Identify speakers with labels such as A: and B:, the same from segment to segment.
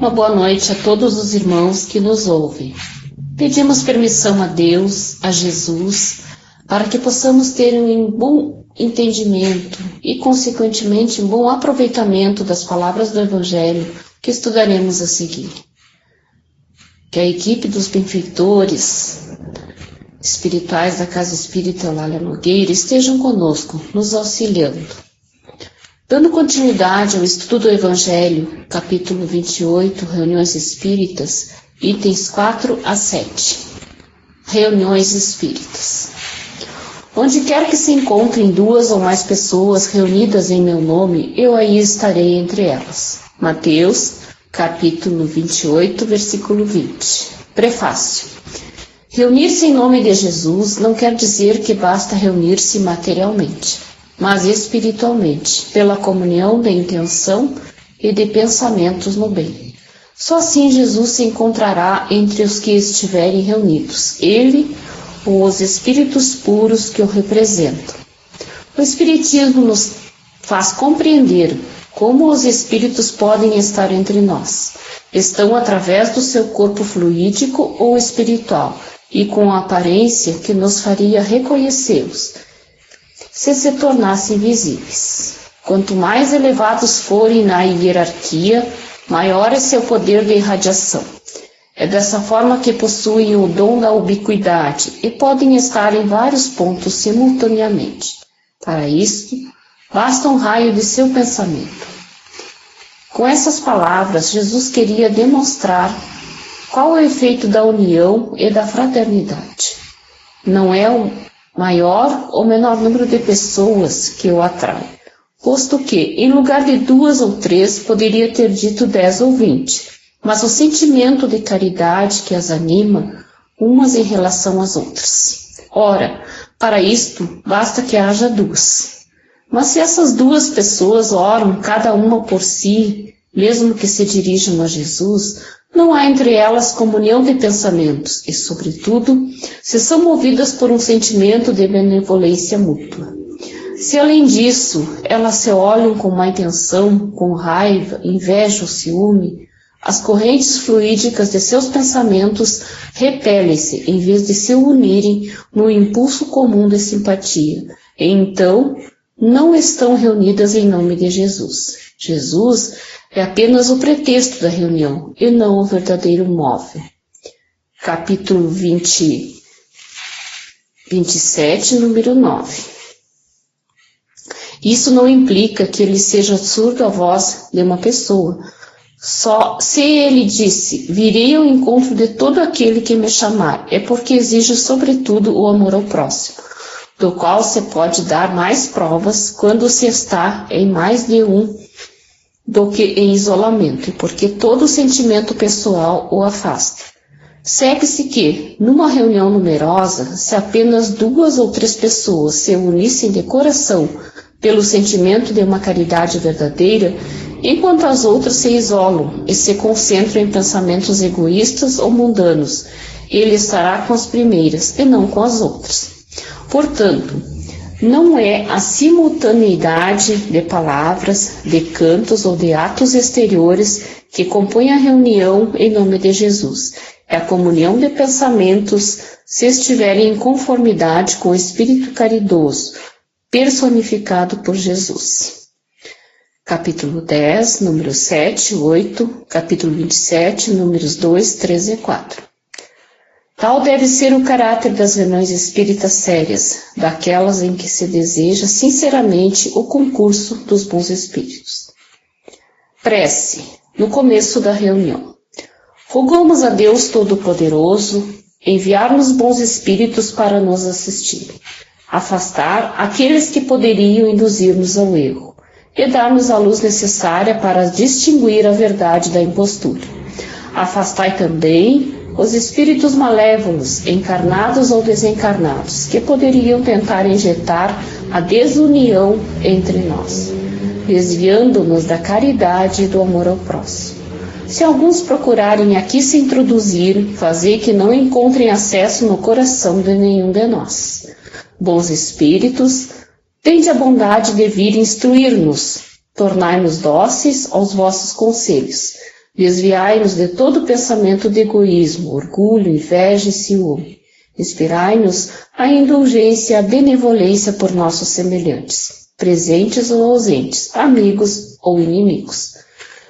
A: Uma boa noite a todos os irmãos que nos ouvem. Pedimos permissão a Deus, a Jesus, para que possamos ter um bom entendimento e, consequentemente, um bom aproveitamento das palavras do Evangelho que estudaremos a seguir. Que a equipe dos benfeitores espirituais da Casa Espírita Eulália Nogueira estejam conosco, nos auxiliando. Dando continuidade ao estudo do Evangelho, capítulo 28, Reuniões Espíritas, itens 4 a 7. Reuniões Espíritas. Onde quer que se encontrem duas ou mais pessoas reunidas em meu nome, eu aí estarei entre elas. Mateus, capítulo 28, versículo 20. Prefácio. Reunir-se em nome de Jesus não quer dizer que basta reunir-se materialmente, mas espiritualmente, pela comunhão de intenção e de pensamentos no bem. Só assim Jesus se encontrará entre os que estiverem reunidos, ele ou os espíritos puros que o representam. O Espiritismo nos faz compreender como os espíritos podem estar entre nós. Estão através do seu corpo fluídico ou espiritual e com a aparência que nos faria reconhecê-los, se tornassem visíveis. Quanto mais elevados forem na hierarquia, maior é seu poder de irradiação. É dessa forma que possuem o dom da ubiquidade e podem estar em vários pontos simultaneamente. Para isto, basta um raio de seu pensamento. Com essas palavras, Jesus queria demonstrar qual é o efeito da união e da fraternidade. Não é o maior ou menor número de pessoas que o atrai, posto que, em lugar de 2 ou 3, poderia ter dito 10 ou 20, mas o sentimento de caridade que as anima, umas em relação às outras. Ora, para isto, basta que haja 2. Mas se essas 2 pessoas oram cada uma por si, mesmo que se dirijam a Jesus, não há entre elas comunhão de pensamentos e, sobretudo, se são movidas por um sentimento de benevolência mútua. Se, além disso, elas se olham com má intenção, com raiva, inveja ou ciúme, as correntes fluídicas de seus pensamentos repelem-se em vez de se unirem no impulso comum de simpatia, e então não estão reunidas em nome de Jesus. Jesus é apenas o pretexto da reunião e não o verdadeiro móvel. Capítulo 27, número 9. Isso não implica que ele seja surdo à voz de uma pessoa. Só se ele disse, virei ao encontro de todo aquele que me chamar, é porque exige sobretudo o amor ao próximo, do qual se pode dar mais provas quando se está em mais de um do que em isolamento, e porque todo sentimento pessoal o afasta. Segue-se que, numa reunião numerosa, se apenas 2 ou 3 pessoas se unissem de coração pelo sentimento de uma caridade verdadeira, enquanto as outras se isolam e se concentram em pensamentos egoístas ou mundanos, ele estará com as primeiras e não com as outras. Portanto, não é a simultaneidade de palavras, de cantos ou de atos exteriores que compõe a reunião em nome de Jesus. É a comunhão de pensamentos se estiverem em conformidade com o Espírito caridoso, personificado por Jesus. Capítulo 10, número 7, 8, capítulo 27, números 2, 3 e 4. Tal deve ser o caráter das reuniões espíritas sérias, daquelas em que se deseja sinceramente o concurso dos bons espíritos. Prece, no começo da reunião. Rogamos a Deus Todo-Poderoso enviar-nos bons espíritos para nos assistirem, afastar aqueles que poderiam induzir-nos ao erro e dar-nos a luz necessária para distinguir a verdade da impostura. Afastai também os espíritos malévolos, encarnados ou desencarnados, que poderiam tentar injetar a desunião entre nós, desviando-nos da caridade e do amor ao próximo. Se alguns procurarem aqui se introduzir, fazei que não encontrem acesso no coração de nenhum de nós. Bons espíritos, tende a bondade de vir instruir-nos, tornai-nos dóceis aos vossos conselhos. Desviai-nos de todo pensamento de egoísmo, orgulho, inveja e ciúme. Inspirai-nos a indulgência e a benevolência por nossos semelhantes, presentes ou ausentes, amigos ou inimigos.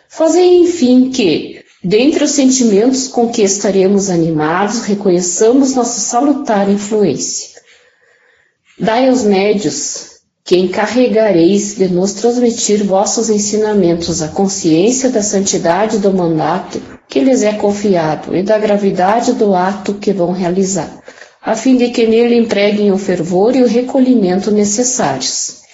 A: Fazei, enfim, que, dentre os sentimentos com que estaremos animados, reconheçamos nossa salutar influência. Dai aos médios que encarregareis de nos transmitir vossos ensinamentos a consciência da santidade do mandato que lhes é confiado e da gravidade do ato que vão realizar, a fim de que nele empreguem o fervor e o recolhimento necessários.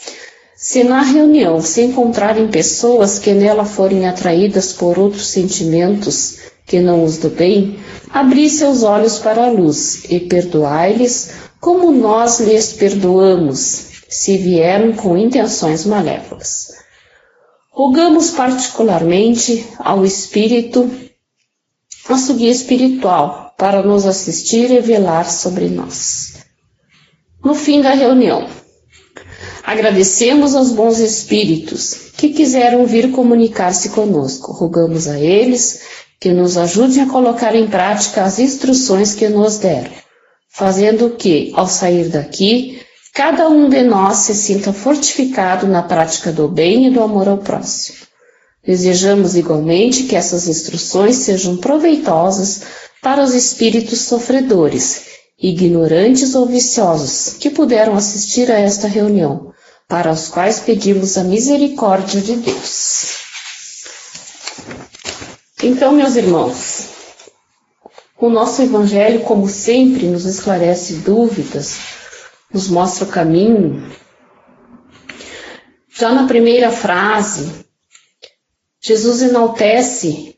A: Se na reunião se encontrarem pessoas que nela forem atraídas por outros sentimentos que não os do bem, abri seus olhos para a luz e perdoai-lhes como nós lhes perdoamos, se vieram com intenções malévolas. Rogamos particularmente ao Espírito, nosso guia espiritual, para nos assistir e velar sobre nós. No fim da reunião, agradecemos aos bons espíritos que quiseram vir comunicar-se conosco. Rogamos a eles que nos ajudem a colocar em prática as instruções que nos deram, fazendo que, ao sair daqui, cada um de nós se sinta fortificado na prática do bem e do amor ao próximo. Desejamos igualmente que essas instruções sejam proveitosas para os espíritos sofredores, ignorantes ou viciosos, que puderam assistir a esta reunião, para os quais pedimos a misericórdia de Deus. Então, meus irmãos, o nosso Evangelho, como sempre, nos esclarece dúvidas, nos mostra o caminho. Já na primeira frase, Jesus enaltece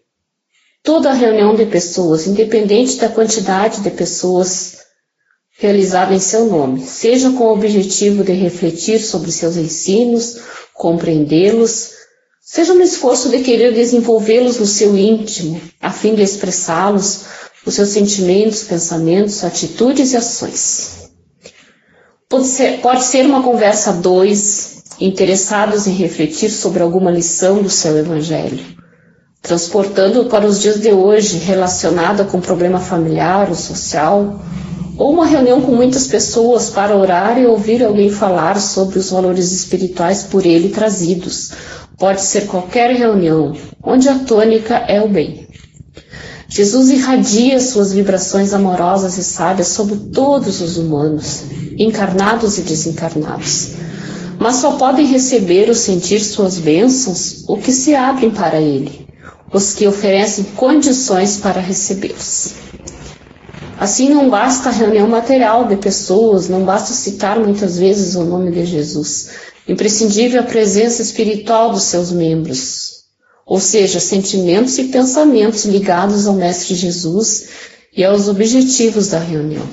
A: toda a reunião de pessoas, independente da quantidade de pessoas realizada em seu nome, seja com o objetivo de refletir sobre seus ensinos, compreendê-los, seja no esforço de querer desenvolvê-los no seu íntimo, a fim de expressá-los, os seus sentimentos, pensamentos, atitudes e ações. Pode ser uma conversa a dois, interessados em refletir sobre alguma lição do seu Evangelho, transportando para os dias de hoje, relacionada com problema familiar ou social, ou uma reunião com muitas pessoas para orar e ouvir alguém falar sobre os valores espirituais por ele trazidos. Pode ser qualquer reunião, onde a tônica é o bem. Jesus irradia suas vibrações amorosas e sábias sobre todos os humanos, encarnados e desencarnados. Mas só podem receber ou sentir suas bênçãos os que se abrem para ele, os que oferecem condições para recebê-los. Assim, não basta a reunião material de pessoas, não basta citar muitas vezes o nome de Jesus. Imprescindível a presença espiritual dos seus membros, ou seja, sentimentos e pensamentos ligados ao Mestre Jesus e aos objetivos da reunião.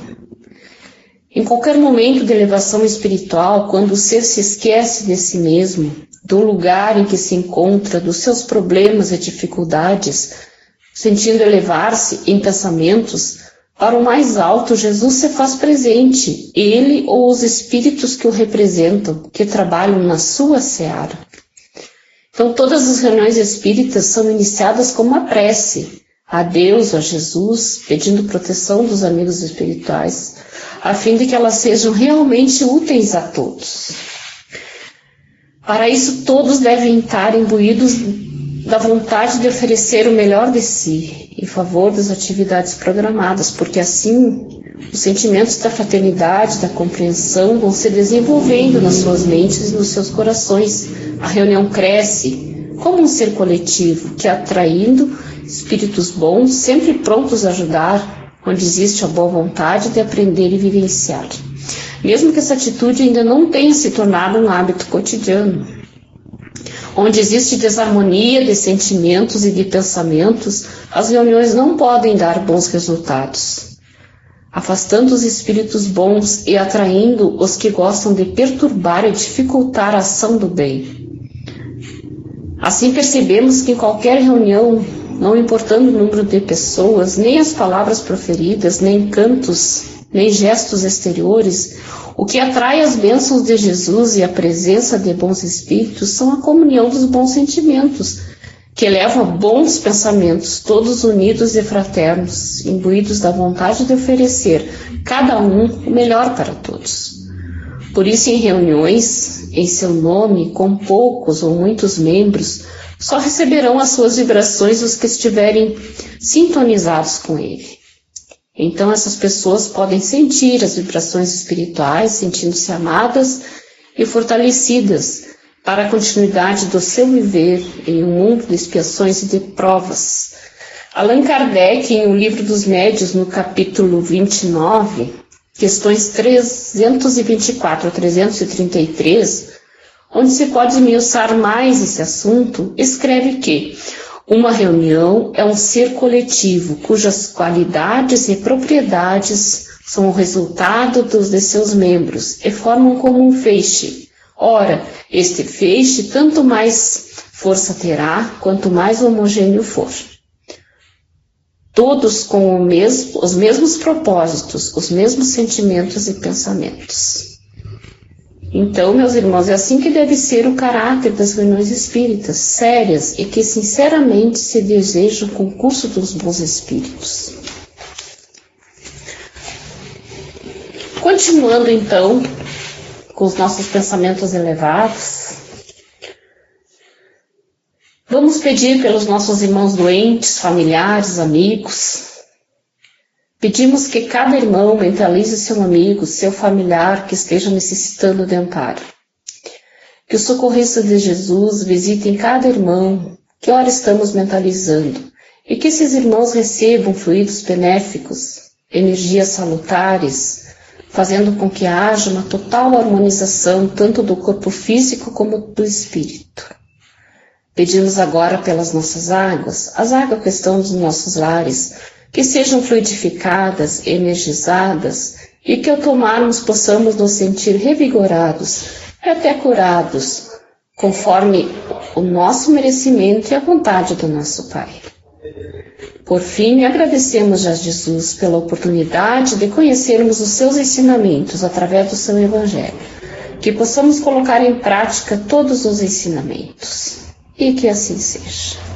A: Em qualquer momento de elevação espiritual, quando o ser se esquece de si mesmo, do lugar em que se encontra, dos seus problemas e dificuldades, sentindo elevar-se em pensamentos para o mais alto, Jesus se faz presente, ele ou os espíritos que o representam, que trabalham na sua seara. Então, todas as reuniões espíritas são iniciadas com uma prece a Deus, a Jesus, pedindo proteção dos amigos espirituais, a fim de que elas sejam realmente úteis a todos. Para isso, todos devem estar imbuídos da vontade de oferecer o melhor de si em favor das atividades programadas, porque assim os sentimentos da fraternidade, da compreensão vão se desenvolvendo nas suas mentes e nos seus corações. A reunião cresce como um ser coletivo que, atraindo espíritos bons, sempre prontos a ajudar, onde existe a boa vontade de aprender e vivenciar. Mesmo que essa atitude ainda não tenha se tornado um hábito cotidiano, onde existe desarmonia de sentimentos e de pensamentos, as reuniões não podem dar bons resultados, afastando os espíritos bons e atraindo os que gostam de perturbar e dificultar a ação do bem. Assim percebemos que em qualquer reunião, não importando o número de pessoas, nem as palavras proferidas, nem cantos, nem gestos exteriores, o que atrai as bênçãos de Jesus e a presença de bons espíritos são a comunhão dos bons sentimentos, que elevam a bons pensamentos, todos unidos e fraternos, imbuídos da vontade de oferecer, cada um, o melhor para todos. Por isso, em reuniões, em seu nome, com poucos ou muitos membros, só receberão as suas vibrações os que estiverem sintonizados com ele. Então, essas pessoas podem sentir as vibrações espirituais, sentindo-se amadas e fortalecidas para a continuidade do seu viver em um mundo de expiações e de provas. Allan Kardec, em O Livro dos Médiuns, no capítulo 29, questões 324 a 333, onde se pode esmiuçar mais esse assunto, escreve que uma reunião é um ser coletivo cujas qualidades e propriedades são o resultado de seus membros e formam como um feixe. Ora, este feixe tanto mais força terá, quanto mais homogêneo for. Todos com os mesmos propósitos, os mesmos sentimentos e pensamentos. Então, meus irmãos, é assim que deve ser o caráter das reuniões espíritas, sérias e que sinceramente se deseja o concurso dos bons espíritos. Continuando, então, com os nossos pensamentos elevados, vamos pedir pelos nossos irmãos doentes, familiares, amigos. Pedimos que cada irmão mentalize seu amigo, seu familiar que esteja necessitando de amparo. Que os socorristas de Jesus visitem cada irmão que ora estamos mentalizando e que esses irmãos recebam fluidos benéficos, energias salutares, fazendo com que haja uma total harmonização tanto do corpo físico como do espírito. Pedimos agora pelas nossas águas, as águas que estão nos nossos lares, que sejam fluidificadas, energizadas e que ao tomarmos possamos nos sentir revigorados e até curados, conforme o nosso merecimento e a vontade do nosso Pai. Por fim, agradecemos a Jesus pela oportunidade de conhecermos os seus ensinamentos através do seu Evangelho, que possamos colocar em prática todos os ensinamentos, e que assim seja.